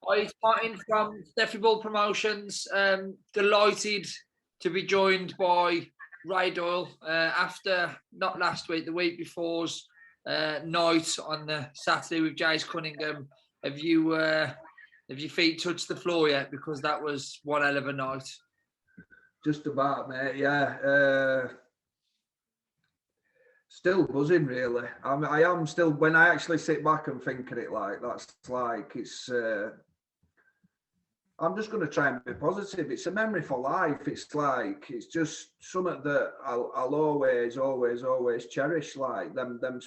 Hi, it's Martin from Steffi Bull Promotions. Delighted to be joined by Ray Doyle after, not last week, the week before's night on the Saturday with Jason Cunningham. Have your feet touched the floor yet? Because that was one hell of a night. Just about, mate. Yeah. Still buzzing, really. I am still, when I actually sit back and think of it, like, that's like, it's, I'm just going to try and be positive. It's a memory for life. It's like, it's just something that I'll always cherish, like them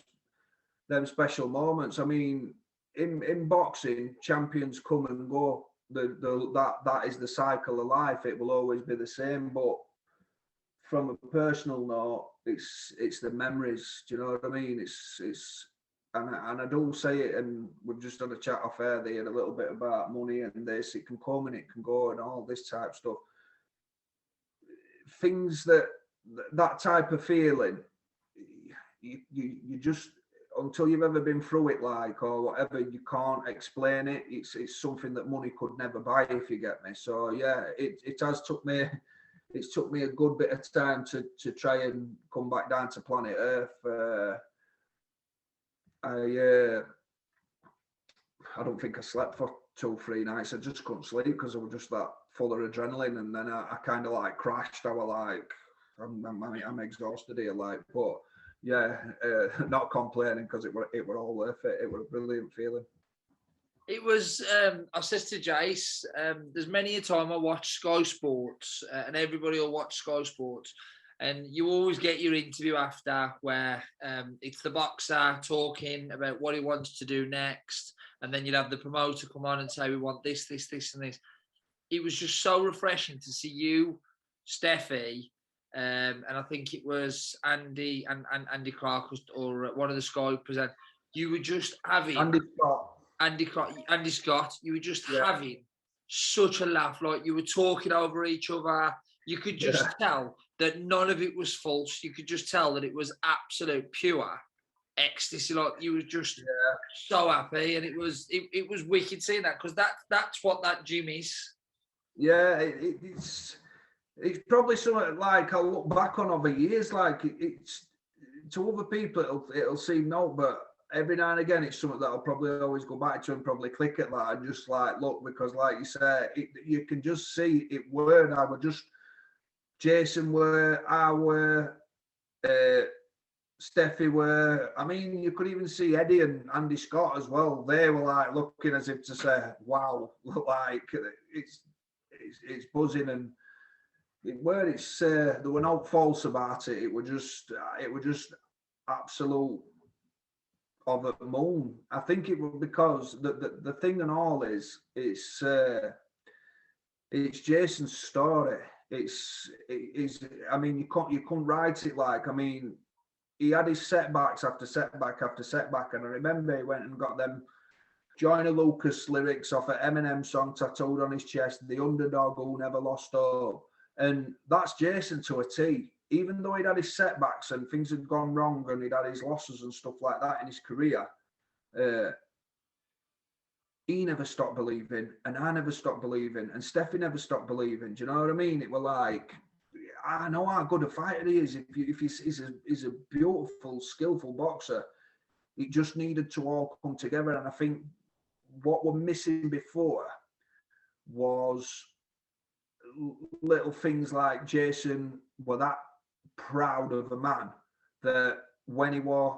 special moments. I mean, in boxing, champions come and go. That is the cycle of life. It will always be the same. But from a personal note, it's the memories. Do you know what I mean? And I don't say it, and we've just done a chat off air there a little bit about money and this. It can come and it can go and all this type of stuff. Things that type of feeling, you just, until you've ever been through it, like, or whatever, you can't explain it. It's something that money could never buy, if you get me. So yeah, it has took me. It's took me a good bit of time to try and come back down to planet Earth. I don't think I slept for 2-3 nights. I just couldn't sleep because I was just that full of adrenaline, and then I kind of like crashed. I was like, I'm exhausted here, like, but yeah, not complaining because it were all worth it. It was a brilliant feeling. It was, I says to Jace, there's many a time I watch Sky Sports, and everybody will watch Sky Sports, and you always get your interview after where it's the boxer talking about what he wants to do next, and then you'd have the promoter come on and say, we want this, and this. It was just so refreshing to see you, Steffi, and I think it was Andy and Andy Clark or one of the Sky presenters. You were just having... Andy Scott, you were just having such a laugh. Like, you were talking over each other. You could just tell that none of it was false. You could just tell that it was absolute pure ecstasy. Like, you were just so happy, and it was wicked seeing that, because that's what that gym is. Yeah, it's probably something like I look back on over years. Like, it's to other people it'll seem no, but every now and again, it's something that I'll probably always go back to and probably click at that and just like look, because like you say, you can just see it were. I were just Jason were, I were, Steffi were. I mean, you could even see Eddie and Andy Scott as well. They were like looking as if to say, "Wow, like it's buzzing," and it were. There were no false about it. It were just absolute of a moon. I think it was because the thing and all is it's Jason's story. It's I mean, you can't write it like, I mean, he had his setbacks after setback after setback, and I remember he went and got them Joyner Lucas lyrics off an Eminem song tattooed on his chest, the underdog who never lost hope, and that's Jason to a T. Even though he'd had his setbacks and things had gone wrong and he'd had his losses and stuff like that in his career, he never stopped believing, and I never stopped believing, and Steffi never stopped believing. Do you know what I mean? It was like, I know how good a fighter he is. If he's a beautiful, skillful boxer, it just needed to all come together. And I think what we're missing before was little things like Jason were that proud of a man that when he were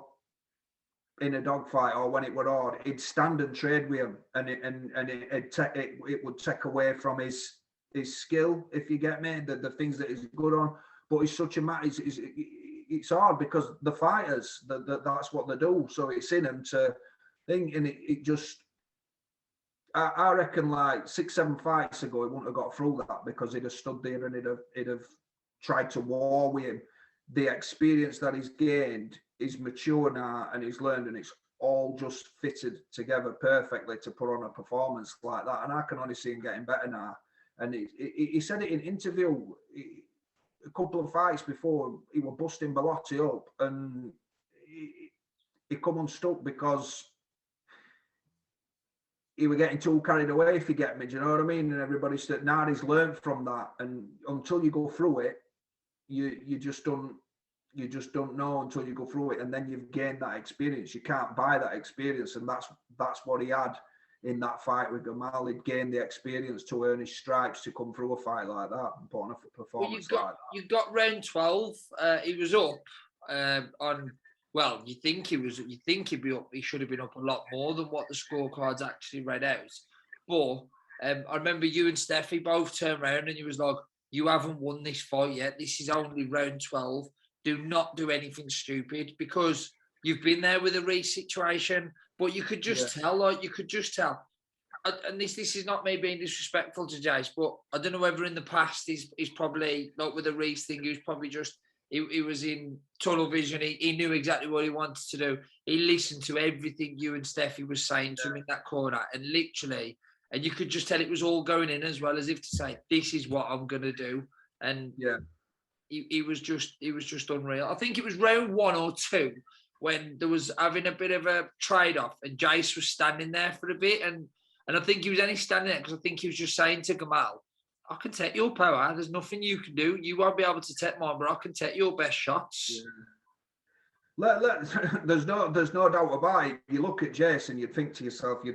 in a dogfight or when it were hard, he'd stand and trade with him, and it would take away from his skill, if you get me, the things that he's good on. But he's such a man. It's hard because the fighters, that's what they do. So it's in him to think, and it just. I reckon like 6-7 fights ago, he wouldn't have got through that because he'd have stood there and he'd have tried to war with him. The experience that he's gained is mature now, and he's learned, and it's all just fitted together perfectly to put on a performance like that. And I can only see him getting better now. And he said it in interview a couple of fights before, he was busting Bellotti up, and he come unstuck because he was getting too carried away, if you get me. Do you know what I mean? And everybody said, now he's learned from that. And until you go through it, you just don't know until you go through it. And then you've gained that experience. You can't buy that experience. And that's what he had in that fight with Gamal. He'd gained the experience to earn his stripes to come through a fight like that and put on a performance like that. You got round 12. He was up on. Well, you think he'd be up. He should have been up a lot more than what the scorecards actually read out. But I remember you and Steffi both turned around and you was like, "You haven't won this fight yet. This is only round 12. Do not do anything stupid because you've been there with a Reece situation." But you could just tell, And this is not me being disrespectful to Jace, but I don't know whether in the past he's probably, like with the Reece thing, he was probably just, he was in tunnel vision. He knew exactly what he wanted to do. He listened to everything you and Steffi was saying to him in that corner, and literally, and you could just tell it was all going in as well, as if to say, this is what I'm going to do. And he was just unreal. I think it was round 1 or 2 when there was having a bit of a trade-off and Jace was standing there for a bit, and I think he was only standing there because I think he was just saying to Gamal, I can take your power. There's nothing you can do. You won't be able to take mine, but I can take your best shots. Yeah. There's no doubt about it. You look at Jason, you'd think to yourself, I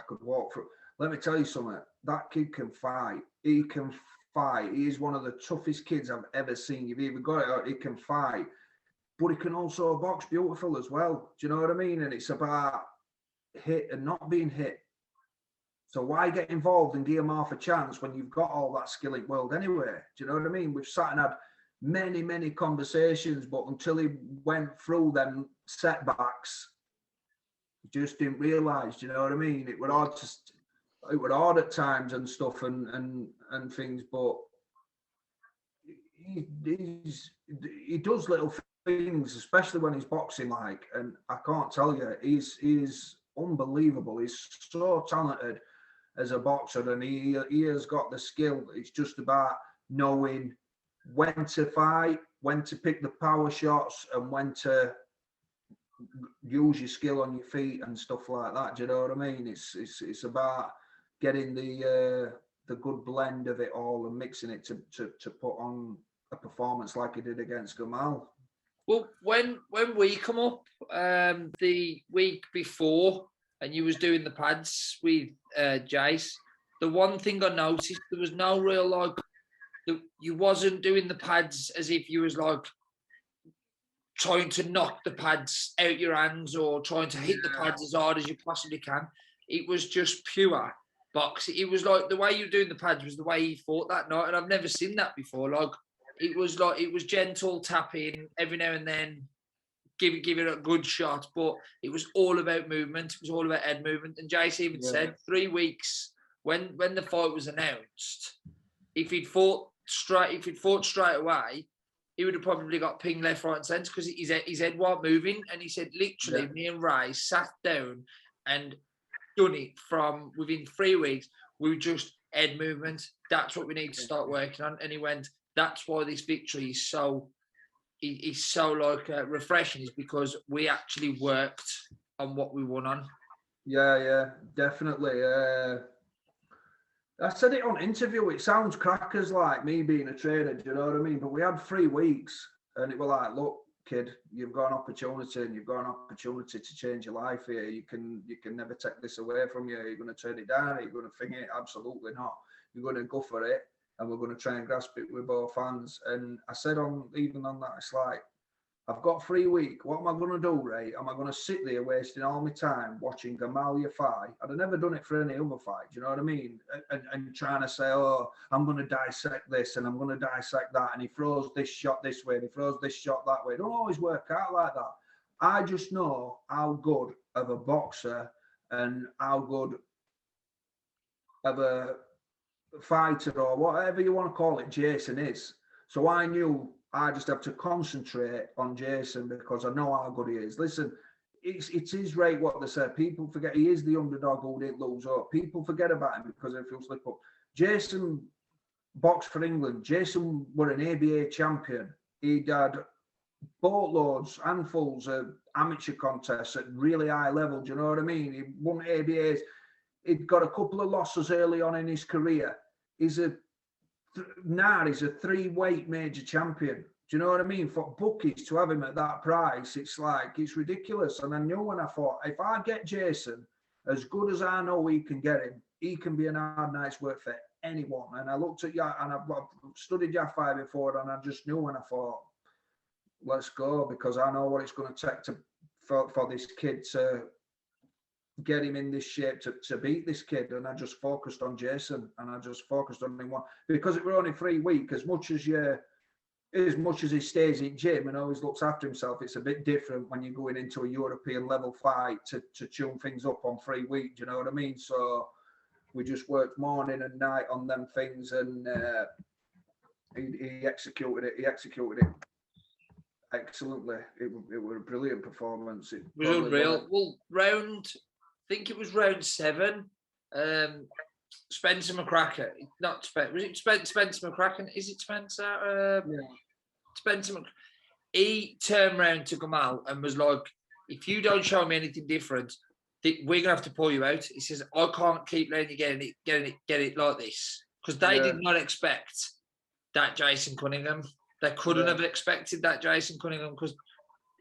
could walk through. Let me tell you something. That kid can fight. He can fight. He is one of the toughest kids I've ever seen. You've even got it out. He can fight. But he can also box beautiful as well. Do you know what I mean? And it's about hit and not being hit. So why get involved and give him half a chance when you've got all that skill in the world anyway? Do you know what I mean? We've sat and had many, many conversations, but until he went through them setbacks, he just didn't realise, do you know what I mean? It would hard at times and stuff and things, but he does little things, especially when he's boxing, like, and I can't tell you, he's unbelievable. He's so talented as a boxer, and he has got the skill. It's just about knowing when to fight, when to pick the power shots, and when to use your skill on your feet and stuff like that. Do you know what I mean? It's about getting the good blend of it all and mixing it to put on a performance like he did against Gamal. Well, when we come up the week before, and you was doing the pads with Jace, the one thing I noticed, there was no real, you wasn't doing the pads as if you was like trying to knock the pads out your hands or trying to hit the pads as hard as you possibly can. It was just pure boxing. It was like the way you were doing the pads was the way he fought that night, and I've never seen that before. It was gentle tapping every now and then, give it a good shot, but it was all about movement. It was all about head movement. And Jace even said 3 weeks when the fight was announced, if he'd fought straight away, he would have probably got pinged left, right, and centre because his head wasn't moving. And he said, literally, me and Ray sat down and done it from within 3 weeks. We were just head movement. That's what we need to start working on. And he went, that's why this victory is so refreshing, is because we actually worked on what we won on. Yeah, definitely. I said it on interview. It sounds crackers like me being a trainer. Do you know what I mean? But we had 3 weeks, and it was like, look, kid, you've got an opportunity, and you've got an opportunity to change your life here. You can never take this away from you. You're going to turn it down. You're going to think it? Absolutely not. You're going to go for it. And we're going to try and grasp it with both hands. And I said on that, it's like, I've got 3 weeks. What am I going to do, Ray? Am I going to sit there wasting all my time watching Gamalia fight? I'd have never done it for any other fight. Do you know what I mean? And trying to say, oh, I'm going to dissect this and I'm going to dissect that. And he throws this shot this way and he throws this shot that way. It don't always work out like that. I just know how good of a boxer and how good of a fighter or whatever you want to call it Jason is. So I knew I just have to concentrate on Jason because I know how good he is. Listen, it is right what they say. People forget he is the underdog who didn't lose up. People forget about him because if he'll slip up. Jason boxed for England. Jason were an ABA champion. He'd had boatloads, handfuls of amateur contests at really high level. Do you know what I mean? He won ABAs. He'd got a couple of losses early on in his career. He's a 3-weight major champion. Do you know what I mean? For bookies to have him at that price, it's ridiculous. And I knew when I thought, if I get Jason, as good as I know he can get him, he can be an hard night's work for anyone. And I looked at and I've studied Jaffa before, and I just knew when I thought, let's go, because I know what it's going to take for this kid to get him in this shape to beat this kid. And I just focused on Jason, and I just focused on him because it were only 3 weeks. As much as he stays in gym and always looks after himself, it's a bit different when you're going into a European level fight to tune things up on 3 weeks. Do you know what I mean? So we just worked morning and night on them things, and he executed it. He executed it excellently. It was a brilliant performance. It was unreal. Well, I think it was round 7. Spencer McCracken, not Spencer. Was it Spencer McCracken? Is it Spencer? Yeah. Spencer. He turned around to Gamal and was like, "If you don't show me anything different, we're gonna have to pull you out." He says, "I can't keep letting you get it like this," because they did not expect that Jason Cunningham. They couldn't have expected that Jason Cunningham, because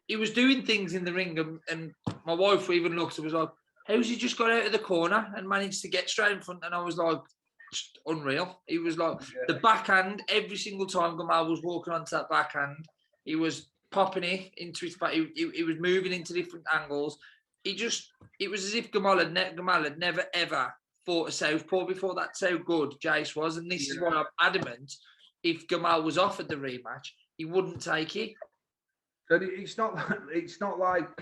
he was doing things in the ring, and my wife even looked and was like, "How's he just got out of the corner and managed to get straight in front?" And I was like, just unreal. He was like, the backhand, every single time Gamal was walking onto that backhand, he was popping it into his back. He was moving into different angles. It was as if Gamal had never, ever fought a southpaw before. That's how good Jace was. And this is why I'm adamant, if Gamal was offered the rematch, he wouldn't take it. But it's not like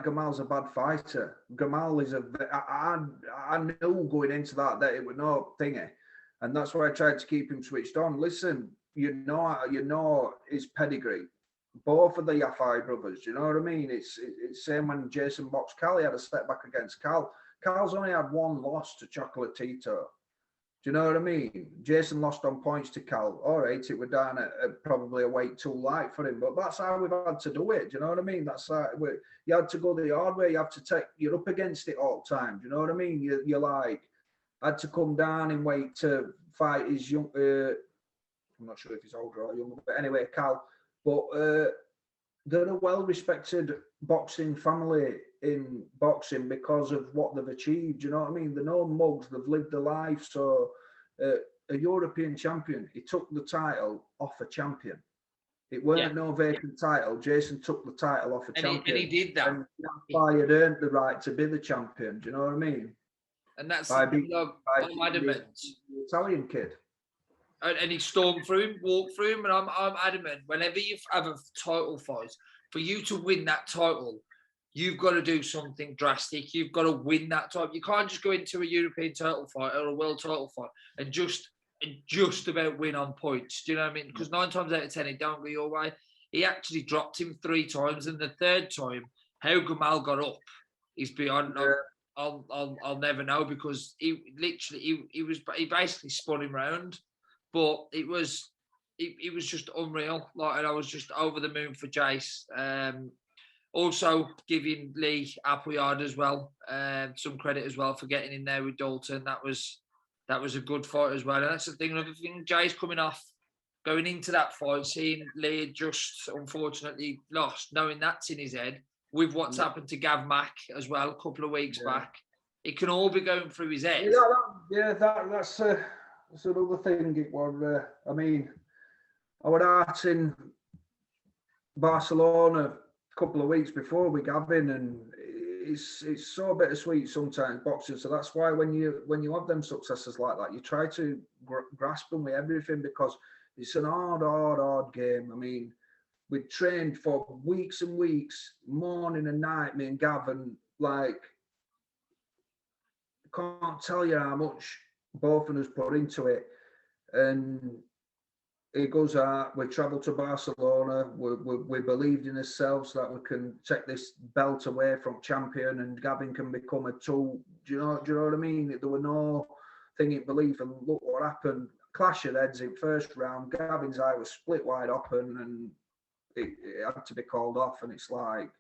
Gamal's a bad fighter. Gamal is I knew going into that it was no thingy, and that's why I tried to keep him switched on. Listen, you know his pedigree. Both of the Yafai brothers, do you know what I mean? It's same when Jason boxed Cal, he had a step back against Cal. Cal's only had 1 loss to Chocolatito. Do you know what I mean? Jason lost on points to Cal. All right, it was down at probably a weight too light for him, but that's how we've had to do it. Do you know what I mean? That's how you had to go the hard way. You have to you're up against it all the time. Do you know what I mean? You're like, had to come down and wait to fight his young. I'm not sure if he's older or younger, but anyway, Cal. But they're a well-respected boxing family in boxing because of what they've achieved. You know what I mean? They're no mugs. They've lived a life. So a European champion, he took the title off a champion. It weren't no vacant title. Jason took the title off a champion. And he did that. And Yafai had earned the right to be the champion. Do you know what I mean? And that's by the Italian kid. And he stormed through him, walked through him, and I'm adamant, whenever you have a title fight, for you to win that title, you've got to do something drastic. You've got to win that title. You can't just go into a European title fight or a world title fight and just about win on points. Do you know what I mean? Because 9 times out of 10, it don't go your way. He actually dropped him 3 times, and the 3rd time, how Gamal got up is beyond. I'll never know, because he basically spun him round. But it was just unreal. And I was just over the moon for Jace. Also giving Lee Appleyard as well some credit as well for getting in there with Dalton. That was a good fight as well. And that's the thing. Another thing, Jace coming off, going into that fight, seeing Lee just unfortunately lost, knowing that's in his head, with what's happened to Gav Mack as well a couple of weeks back. It can all be going through his head. That's another thing. It was, I mean, I was out in Barcelona a couple of weeks before with Gavin, and it's so bittersweet sometimes boxing. So that's why when you have them successes like that, you try to grasp them with everything, because it's an hard game. I mean, we trained for weeks and weeks, morning and night, me and Gavin. Like, can't tell you how much both of us put into it. And it goes out, we travel to Barcelona, we believed in ourselves that we can take this belt away from champion and Gavin can become a tool. Do you know what I mean? There were no thing in belief, and look what happened. Clash of heads in first round. Gavin's eye was split wide open, and it had to be called off, and it's like,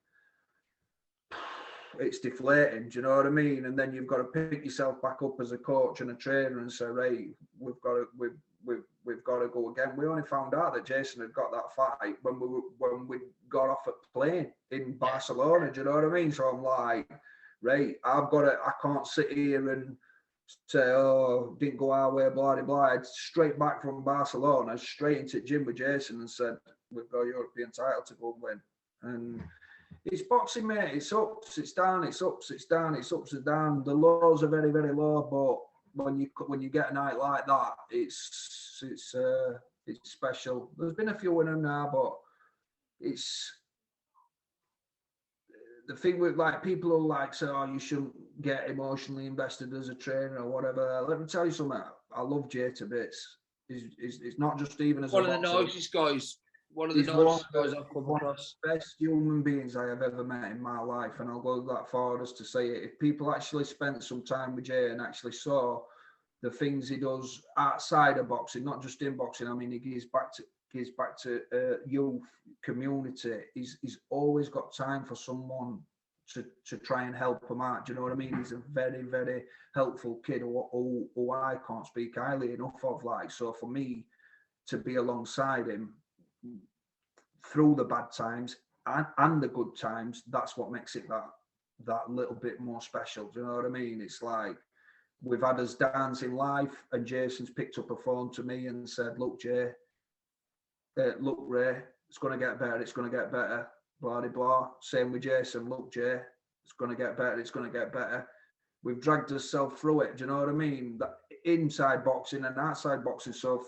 it's deflating. Do you know what I mean? And then you've got to pick yourself back up as a coach and a trainer and say, right, we've got to go again. We only found out that Jason had got that fight when we got off at plane in Barcelona. Do you know what I mean? So I'm like, right, I can't sit here and say, oh, didn't go our way, blah, blah, blah. I'd straight back from Barcelona, straight into the gym with Jason and said, we've got a European title to go and win. And it's boxing, mate. It's ups, it's down, it's ups, it's down, it's ups and down. The lows are very, very low, but when you get a night like that, it's special. There's been a few in them now, but it's the thing with like people who like say, oh, you shouldn't get emotionally invested as a trainer or whatever. Let me tell you something. I love Jay to bits. It's not just even as one a of the boxer. nicest guys. One of the nicest guys I've come across. Best human beings I have ever met in my life, and I'll go that far as to say it. If people actually spent some time with Jay and actually saw the things he does outside of boxing, not just in boxing. I mean, he gives back to youth community. He's always got time for someone to try and help him out. Do you know what I mean? He's a very, very helpful kid who I can't speak highly enough of. Like, so for me to be alongside him through the bad times and the good times, that's what makes it that little bit more special. Do you know what I mean? It's like, we've had us downs in life, and Jason's picked up a phone to me and said, look, Jay, look, Ray, it's going to get better, it's going to get better, blah, blah, blah. Same with Jason, look, Jay, it's going to get better, it's going to get better. We've dragged ourselves through it, do you know what I mean? That inside boxing and outside boxing, so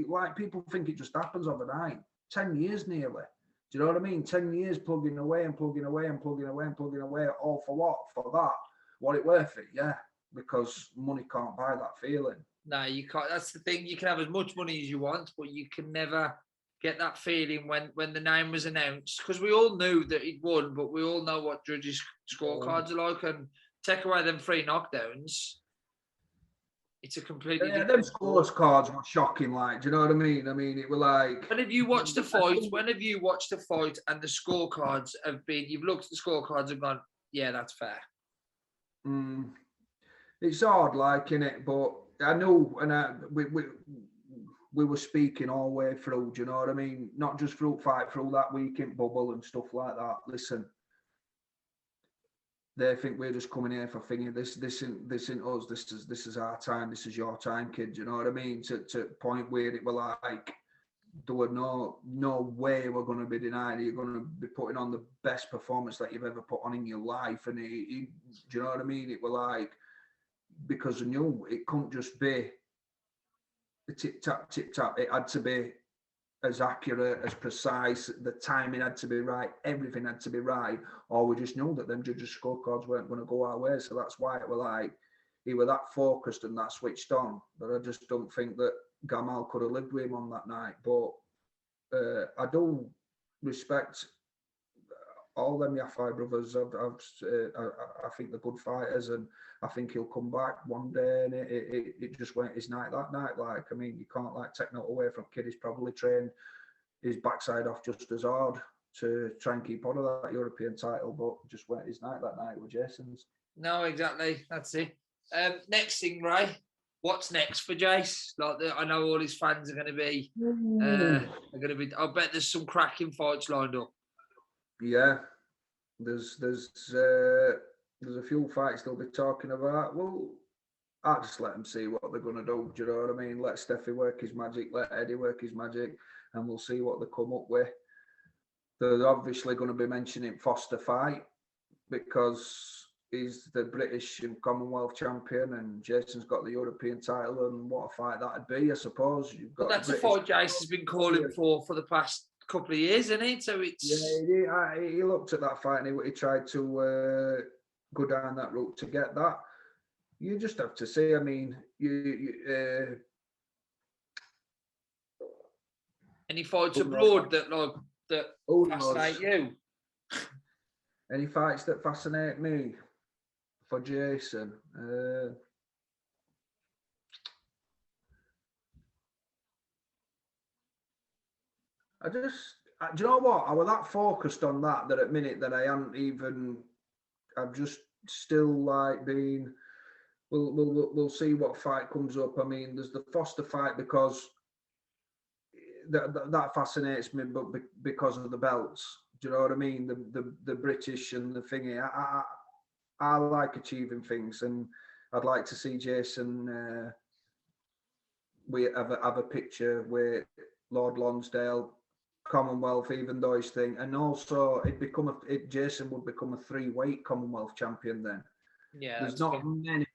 like, people think it just happens overnight. 10 years nearly. Do you know what I mean? 10 years plugging away and plugging away and plugging away and plugging away, all for what? For that. What it worth it? Yeah. Because money can't buy that feeling. No, you can't. That's the thing. You can have as much money as you want, but you can never get that feeling when the name was announced. Because we all knew that he'd won, but we all know what judges' scorecards are like. And take away them 3 knockdowns, it's a completely different. Them scorecards were shocking. Like, do you know what I mean? I mean, it were like. When have you watched the fight? When have you watched the fight and the scorecards have been? You've looked at the scorecards and gone, yeah, that's fair. It's hard, like, innit? But I know, and we were speaking all the way through. Do you know what I mean? Not just through fight, through that weekend bubble and stuff like that. Listen, they think we're just coming here for thinking this isn't us. This is our time. This is your time, kid. Do you know what I mean? To point where it were like, there were no way we're going to be denied. You're going to be putting on the best performance that you've ever put on in your life. And do you know what I mean? It were like, because I knew it couldn't just be the tip tap. It had to be as accurate, as precise. The timing had to be right. Everything had to be right. Or we just knew that them judges' scorecards weren't going to go our way. So that's why it were like, he were that focused and that switched on. But I just don't think that Gamal could have lived with him on that night. But I do respect all them Yafai brothers. I think they're good fighters, and I think he'll come back one day. And it just went his night that night. Like, I mean, you can't like take that away from kid. He's probably trained his backside off just as hard to try and keep on of that European title, but just went his night that night with Jason's. No, exactly. That's it. Next thing, Ray. What's next for Jace? Like, I know all his fans are going to be. I bet there's some cracking fights lined up. Yeah, there's a few fights they'll be talking about. Well, I'll just let them see what they're going to do. Do you know what I mean? Let Steffi work his magic, let Eddie work his magic, and we'll see what they come up with. They're obviously going to be mentioning Foster fight because he's the British and Commonwealth champion, and Jason's got the European title, and what a fight that'd be, I suppose. But that's a fight Jace has been calling for the past couple of years, isn't it? So it's he looked at that fight and he tried to go down that route to get that. You just have to say, I mean, any fights abroad that fascinate you? Any fights that fascinate me for Jason? do you know what? I was that focused on that at minute that I hadn't even. I've just still like been. We'll see what fight comes up. I mean, there's the Foster fight because that fascinates me, but because of the belts. Do you know what I mean? The British and the thingy. I like achieving things, and I'd like to see Jason. We have a picture with Lord Lonsdale, Commonwealth, even though his thing, and also Jason would become a 3-weight Commonwealth champion then. Yeah, there's not many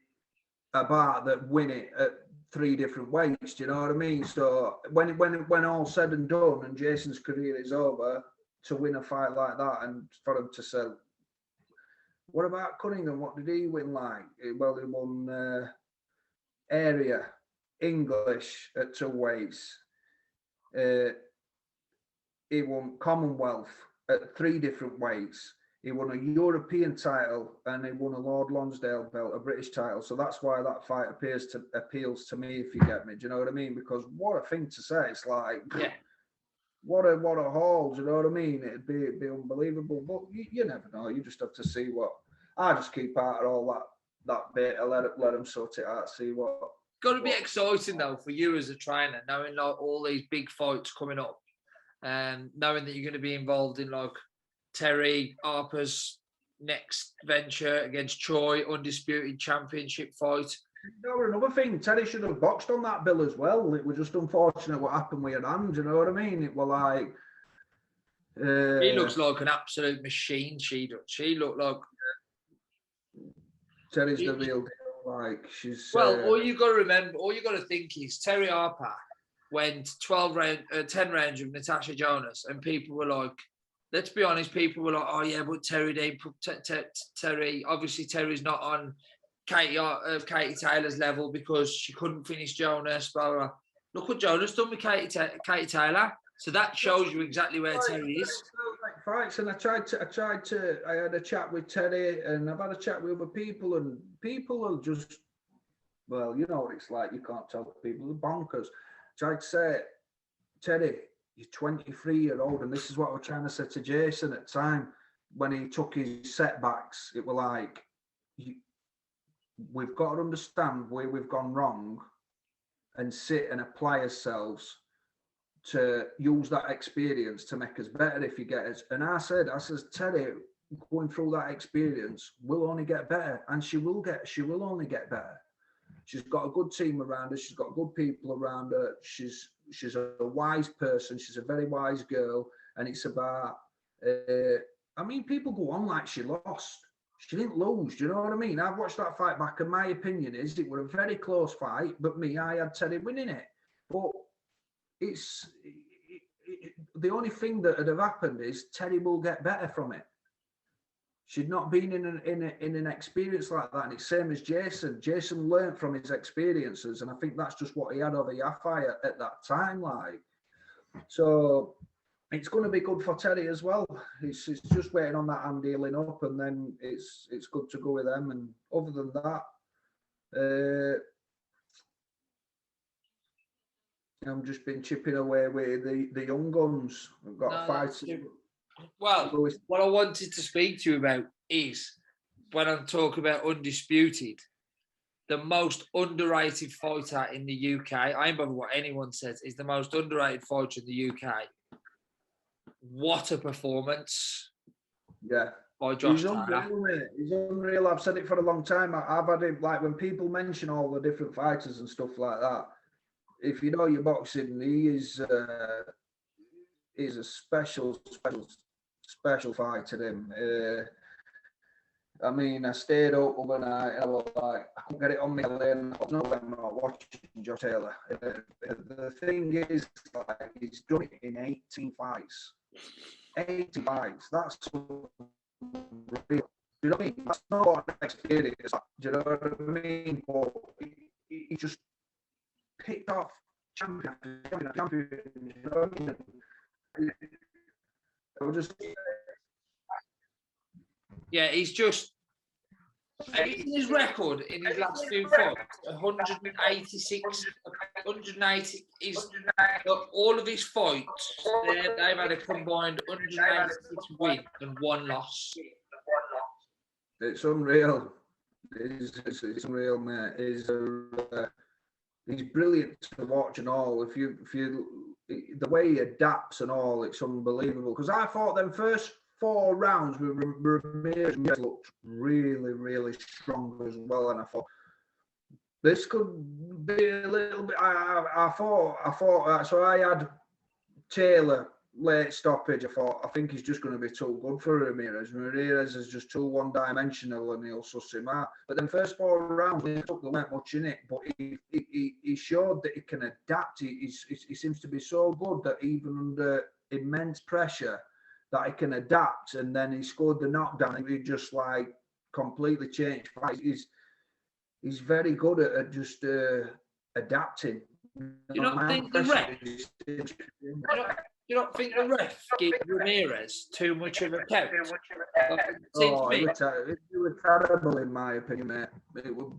about that win it at 3 different weights. Do you know what I mean? So when all said and done, and Jason's career is over, to win a fight like that, and for him to say, what about Cunningham? What did he win like? Well, he won area English at 2 weights. He won Commonwealth at 3 different weights. He won a European title and he won a Lord Lonsdale belt, a British title. So that's why that fight appeals to me, if you get me. Do you know what I mean? Because what a thing to say. It's like, what a haul. Do you know what I mean? It'd be unbelievable. But you never know. You just have to see what. I just keep out of all that bit. I let them sort it out. See what. Got to be exciting though for you as a trainer, knowing like all these big fights coming up, and knowing that you're going to be involved in like Terry Harper's next venture against Troy, undisputed championship fight. No, another thing, Terry should have boxed on that bill as well. It was just unfortunate what happened with her hand. You know what I mean? It was like. He looks like an absolute machine. She does. She looked like. Terry's the real deal. Like she's. Well, all you got to remember, all you got to think is Terry Harper went 10 rounds with Natasha Jonas, and people were like, let's be honest, people were like, oh yeah, but Terry, Terry, obviously Terry's not on Katie Taylor's level because she couldn't finish Jonas, blah, blah, blah. Look what Jonas done with Katie Taylor. So that shows you exactly where Terry is. Fights, and I had a chat with Terry, and I've had a chat with other people, and people are just, well, you know what it's like. You can't tell people, they're bonkers. Tried to say, Terry, you're 23-year-old, and this is what I was trying to say to Jason at the time when he took his setbacks. It was like, we've got to understand where we've gone wrong and sit and apply ourselves to use that experience to make us better if you get us. And I says, Terry, going through that experience will only get better, and she will only get better. She's got a good team around her. She's got good people around her. She's a wise person. She's a very wise girl. And it's about, I mean, people go on like she lost. She didn't lose. Do you know what I mean? I've watched that fight back, and my opinion is it was a very close fight, but I had Terry winning it. But the only thing that would have happened is Terry will get better from it. She'd not been in an experience like that, and it's same as Jason. Jason learned from his experiences, and I think that's just what he had over Yafai at that time. Like, so it's going to be good for Terry as well. It's just waiting on that hand healing up, and then it's good to go with them. And other than that, I've just been chipping away with the young guns. We've got fights. Well, what I wanted to speak to you about is, when I'm talking about undisputed, the most underrated fighter in the UK, I ain't bothered what anyone says, is the most underrated fighter in the UK. What a performance. Yeah. By Josh Taylor. He's unreal. I've said it for a long time. I've had it, like, when people mention all the different fighters and stuff like that, if you know your boxing, he is a special fighter. Him. I mean, I stayed up overnight and I was like, I couldn't get it on me. And I was I'm not watching Josh Taylor. The thing is, like, he's done it in 18 fights. 18 fights. That's real. Do you know what I mean? That's not what an experience. Do you know what I mean? But he just picked off champion. You know what I mean? Yeah, he's just his record in his last few fights, 186 180 is all of his fights. They've had a combined 186 win and 1 loss. It's unreal. It's unreal, mate. He's brilliant to watch and all. If you the way he adapts and all, it's unbelievable. Because I thought them first 4 rounds with Ramirez looked really, really strong as well, and I thought this could be a little bit. I thought. So I had Taylor late stoppage. I think he's just going to be too good for Ramirez. Ramirez is just too one-dimensional, and he'll suss him out. But then first 4 rounds, there weren't much in it. But he showed that he can adapt. He seems to be so good that even under immense pressure, that he can adapt. And then he scored the knockdown, and he just like completely changed fights. He's very good at just adapting. You don't think the ref? You don't think the ref gave Ramirez too much of a count? It was terrible in my opinion, mate. It was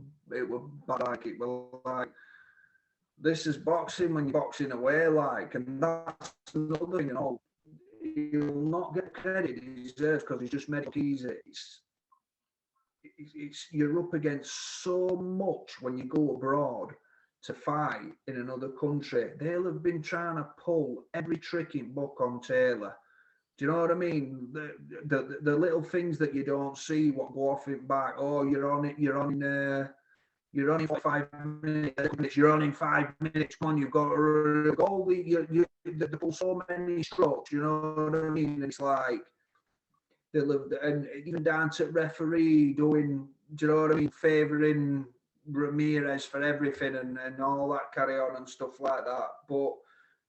bad. It was like this is boxing when you're boxing away, like, and that's another thing. He'll not get credit he deserves because he's just made it easy. You're up against so much when you go abroad to fight in another country. They'll have been trying to pull every trick in book on Taylor. Do you know what I mean? The little things that you don't see, what go off it back. Oh, you're on in 5 minutes. You're on in 5 minutes. Come on, you've got to go. They pull so many strokes. You know what I mean? It's like. And even down to referee doing, do you know what I mean, favouring Ramirez for everything and all that carry on and stuff like that. But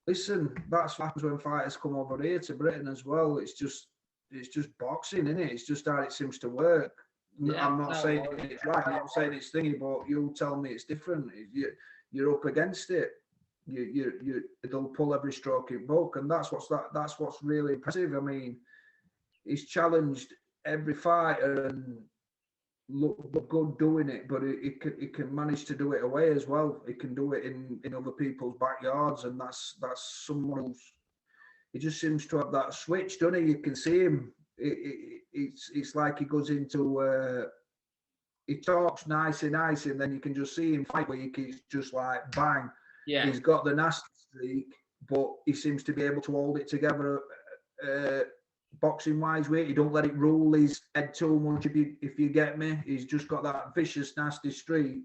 listen, that's what happens when fighters come over here to Britain as well. It's just boxing, isn't it? It's just how it seems to work. Yeah, I'm not saying it's right. I'm not saying it's thingy, but you'll tell me it's different. You're up against it. They'll pull every stroke in book, and that's what's really impressive. I mean, he's challenged every fighter and look good doing it, but he can manage to do it away as well. He can do it in other people's backyards, and that's someone who's. He just seems to have that switch, doesn't he? You can see him. It's like he goes into. He talks nice, and then you can just see him fight where he's just like bang. Yeah. He's got the nasty streak, but he seems to be able to hold it together. Boxing wise, he don't let it rule his head too much. If you get me, he's just got that vicious, nasty streak,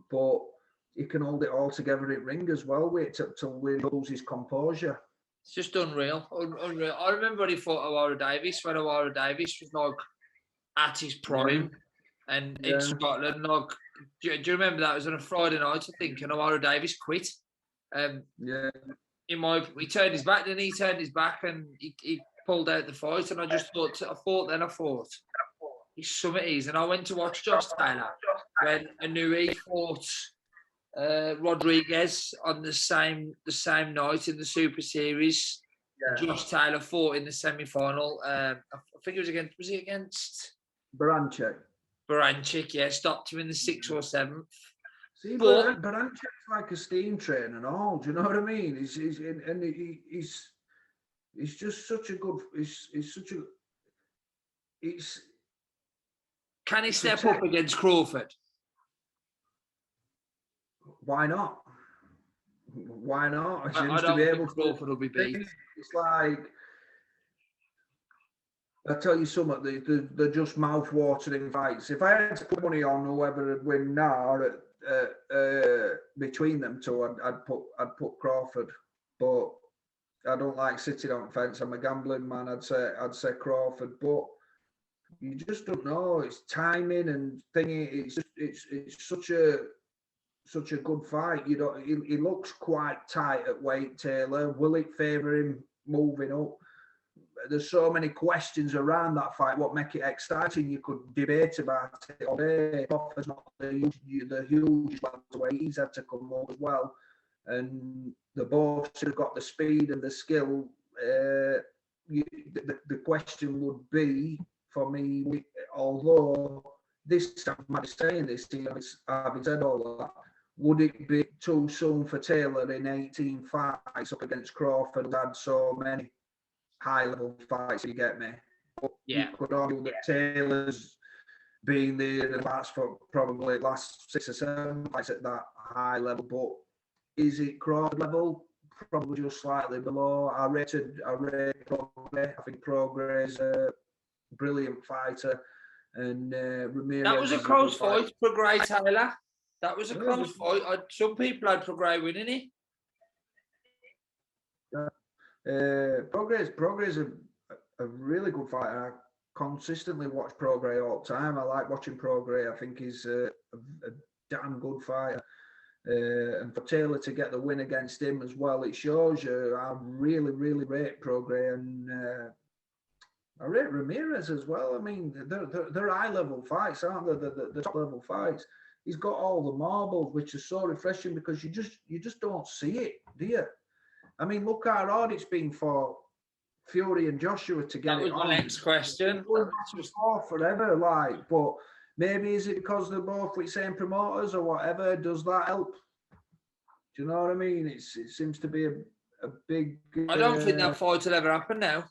but he can hold it all together in ring as well. Wait till he loses his composure. It's just unreal. I remember when he fought O'Hara Davies when O'Hara Davies was like at his prime, and in Scotland, like, do you remember that? It was on a Friday night, I think, and O'Hara Davies quit. He turned his back, then he turned his back, and he pulled out the fight, and I thought he's summit, and I went to watch Josh Taylor when I knew he fought Rodriguez on the same night in the Super Series. Yeah. Josh Taylor fought in the semi-final. I think it was against Baranchik, yeah, stopped him in the 6th or 7th. See, but Baranchik's like a steam train and all. Do you know what I mean? He's just such a good. Can he step up against Crawford? Why not? Why not? I don't think Crawford will be beat. It's like, I tell you something. They're just mouth-watering fights. If I had to put money on whoever would win now between them two, I'd put Crawford, but. I don't like sitting on fence. I'm a gambling man. I'd say Crawford, but you just don't know. It's timing and thingy. It's such a good fight. You know, he looks quite tight at weight. Taylor, will it favour him moving up? There's so many questions around that fight. What make it exciting? You could debate about it all day. Crawford's not the huge welterweight. He's had to come up as well. And the both have got the speed and the skill. The question would be for me, although this time I'm saying this, having said all of that, would it be too soon for Taylor in 18 fights up against Crawford, who had so many high-level fights, you get me? But Yeah. you could argue that Taylor's been there the last for probably last 6 or 7 fights at that high level, but is it Crawford level? Probably just slightly below. I rate Prograis. I think Prograis is a brilliant fighter, and Ramirez. That was a close fight for Prograis Taylor. That was a close fight. Some people had Prograis winning it. Prograis is a really good fighter. I consistently watch Prograis all the time. I like watching Prograis. I think he's a damn good fighter. And for Taylor to get the win against him as well, it shows you I really, really rate Prograis, and I rate Ramirez as well. I mean, they're high-level fights, aren't they? The top-level fights. He's got all the marbles, which is so refreshing because you just don't see it, do you? I mean, look how hard it's been for Fury and Joshua to get it on. That was my next question. Forever, like, but maybe is it because they're both with same promoters or whatever? Does that help? Do you know what I mean? It seems to be a big. I don't think that fight will ever happen now.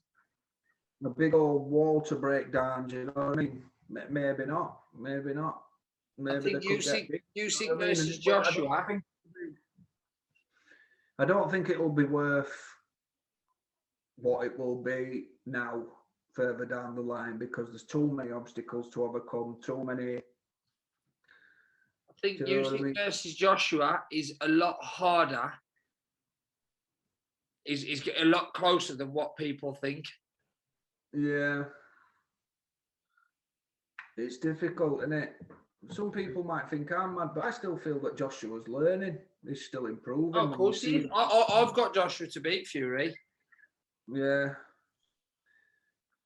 A big old wall to break down. Do you know what I mean? Maybe not. Maybe not. Maybe I think Usyk versus Joshua. I don't think it will be worth what it will be now further down the line because there's too many obstacles to overcome, too many. I think Usyk versus Joshua is a lot harder. Is a lot closer than what people think. Yeah. It's difficult, isn't it? Some people might think I'm mad, but I still feel that Joshua's learning. He's still improving. Oh, of course he is. I've got Joshua to beat Fury. Yeah.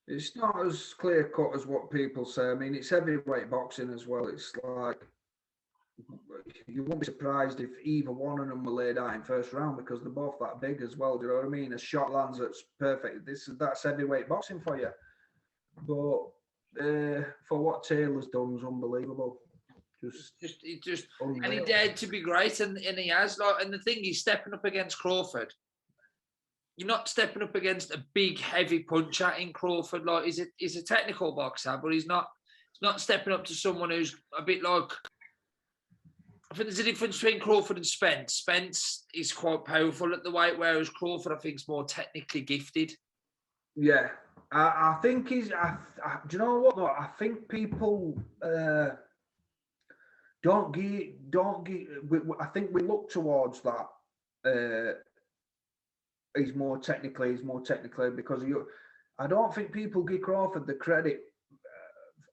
It's not as clear cut as what people say. I mean, it's heavyweight boxing as well. It's like you won't be surprised if either one of them were laid out in first round because they're both that big as well. Do you know what I mean? A shot lands that's perfect. That's heavyweight boxing for you. But for what Taylor's done is unbelievable. Just and he dared to be great, and he has. And the thing is, stepping up against Crawford, you're not stepping up against a big, heavy puncher in Crawford. Like he's a technical boxer, but he's not stepping up to someone who's a bit like. I think there's a difference between Crawford and Spence. Spence is quite powerful at the weight, whereas Crawford, I think, is more technically gifted. Yeah, I think he's. Do you know what though? I think people. Don't get. I think we look towards that. He's more technically because I don't think people give Crawford the credit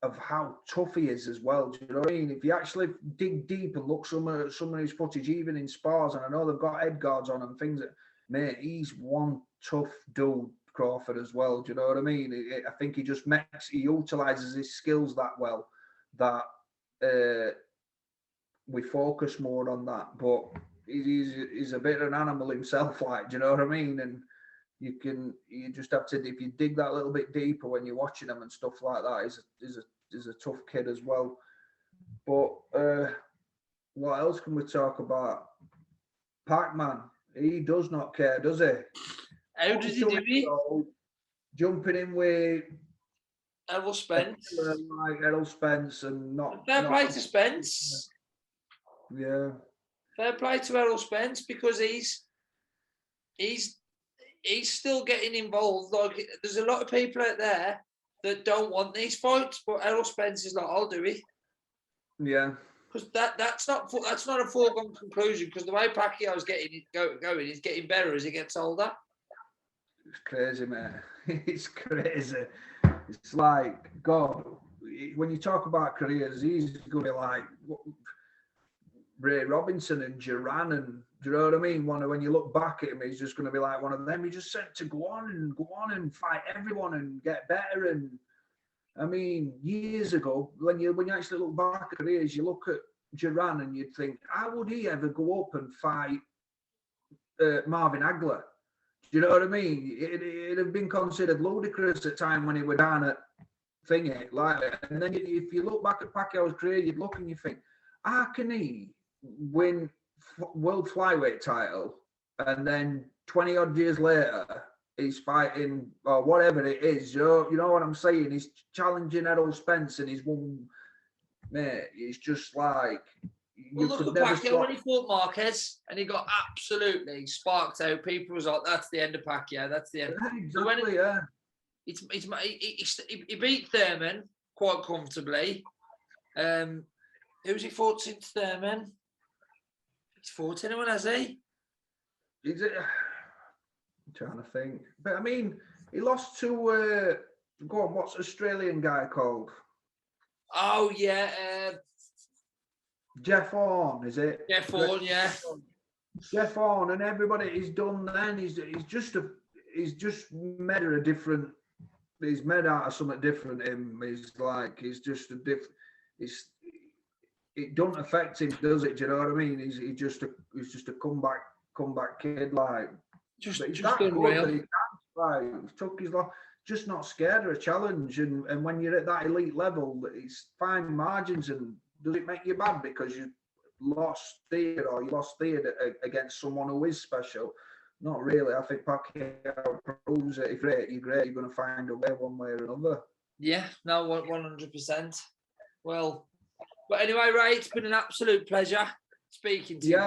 of how tough he is as well. Do you know what I mean? If you actually dig deep and look some of his footage, even in spars, and I know they've got head guards on and things. Mate, he's one tough dude, Crawford as well. Do you know what I mean? I think he just he utilizes his skills that well that. We focus more on that, but he's a bit of an animal himself, like, do you know what I mean? And you just have to, if you dig that little bit deeper when you're watching him and stuff like that, he's a tough kid as well. But what else can we talk about? Pac-Man, he does not care, does he? How does he do it? Jumping in with Errol Spence. Like Errol Spence and not... Fair play to Spence. Yeah. Fair play to Errol Spence because he's still getting involved. Like there's a lot of people out there that don't want these fights, but Errol Spence is like, I'll do it. Yeah. Because that's not a foregone conclusion. Because the way Pacquiao's going, he's getting better as he gets older. It's crazy, man. It's crazy. It's like God. When you talk about careers, he's going to be like Ray Robinson and Duran, and do you know what I mean? When you look back at him, he's just going to be like one of them. He just said to go on and fight everyone and get better. And I mean, years ago, when you actually look back at careers, you look at Duran and you'd think, how would he ever go up and fight Marvin Hagler? Do you know what I mean? It'd have been considered ludicrous at time when he were down at thingy like that. And then if you look back at Pacquiao's career, you'd look and you think, how can he win world flyweight title, and then 20 odd years later, he's fighting or whatever it is. You know what I'm saying? He's challenging Errol Spence, and he's won. Mate, it's just like well, look at Pacquiao when he fought Marquez, and he got absolutely sparked out. People was like, "That's the end of Pacquiao. That's the end." Exactly. He beat Thurman quite comfortably. Who's he fought since Thurman? He's fought anyone, has he? I'm trying to think. But I mean, he lost to go on, what's Australian guy called? Oh yeah. Jeff Horn, is it? Jeff Horn, yeah. Jeff Horn, and everybody he's done then, he's just made a different, he's made out of something different. He's just a different, it don't affect him, does it? Do you know what I mean? He's just a comeback kid, like just unreal. He took his life, just not scared of a challenge, and when you're at that elite level, it's fine margins. And does it make you bad because you lost there or you lost there against someone who is special? Not really. I think Pacquiao proves it. If you're great, you're going to find a way one way or another. Yeah, no, 100%. Well, but anyway, Ray, it's been an absolute pleasure speaking to you.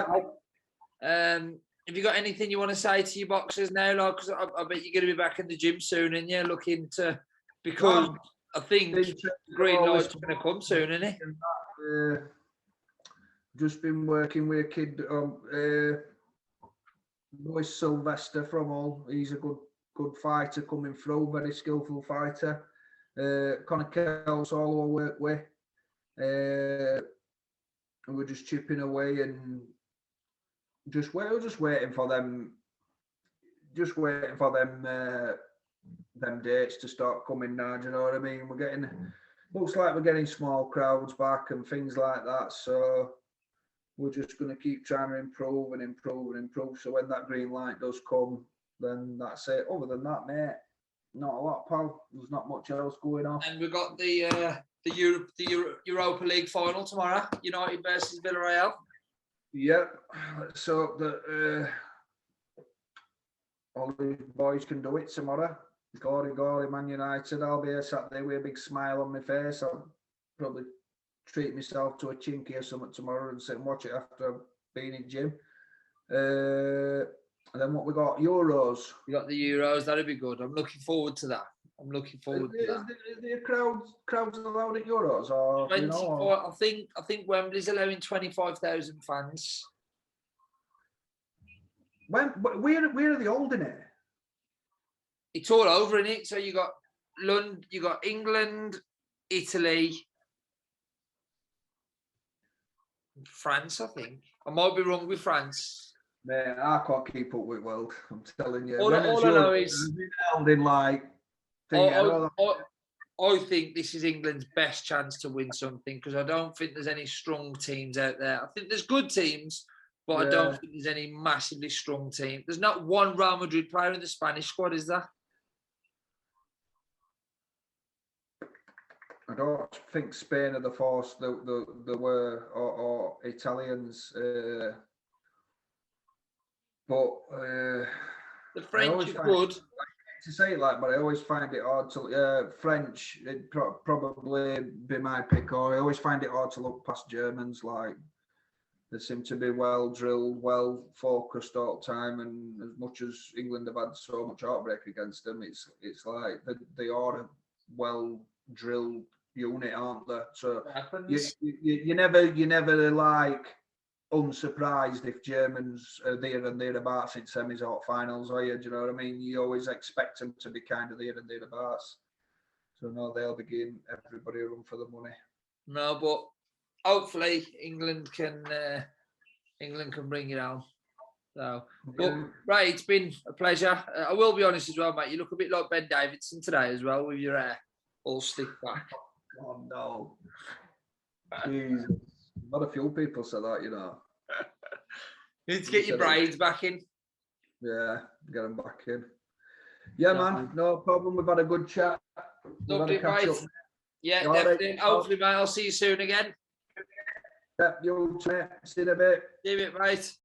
Have you got anything you want to say to your boxers now? Like, because I bet you're going to be back in the gym soon, and you're looking to, because I think green light's going to come soon, isn't it? Just been working with a kid, Royce Sylvester from Hull. He's a good fighter coming through, very skillful fighter. Conor Kells all I work with. And we're just chipping away and we're just waiting for them. Just waiting for them dates to start coming now. Do you know what I mean? Looks like we're getting small crowds back and things like that. So we're just going to keep trying to improve and improve and improve. So when that green light does come, then that's it. Other than that, mate, not a lot, pal. There's not much else going on. And we've got the Europa League final tomorrow. United versus Villarreal. Yep. So all the boys can do it tomorrow. Gory, Man United. I'll be here Saturday with a big smile on my face. I'll probably treat myself to a chinky or something tomorrow and sit and watch it after I've been in gym. And then what we got? Euros. We got the Euros. That'll be good. I'm looking forward to that. Is there crowds allowed at Euros? Or, 24, I think Wembley's allowing 25,000 fans. Where are they holding it? It's all over in it. So you got London, you got England, Italy, France. I think I might be wrong with France. Man, I can't keep up with world. I'm telling you. All I know is held in like. I think this is England's best chance to win something because I don't think there's any strong teams out there. I think there's good teams, but I don't think there's any massively strong team. There's not one Real Madrid player in the Spanish squad, is there? I don't think Spain are the force there were, or Italians. But the French are good. To say it like, but I always find it hard to French. It'd probably be my pick. Or I always find it hard to look past Germans. Like they seem to be well drilled, well focused all the time. And as much as England have had so much heartbreak against them, it's like they are a well drilled unit, aren't they? So you never like unsurprised if Germans are there and thereabouts in semis or finals, are you? Do you know what I mean? You always expect them to be kind of there and thereabouts. So no, they'll be giving everybody a run for the money. No, but hopefully England can bring it on. So, but right, it's been a pleasure. I will be honest as well, mate. You look a bit like Ben Davidson today as well with your hair all slicked back. Oh no! Jesus. Not a few people say that, you know. You need to get your braids back in. Yeah, get them back in. Yeah, man, no problem. We've had a good chat. Lovely, mate. Yeah, definitely. Hopefully, mate, I'll see you soon again. Yeah, you'll see in a bit. Give it, mate.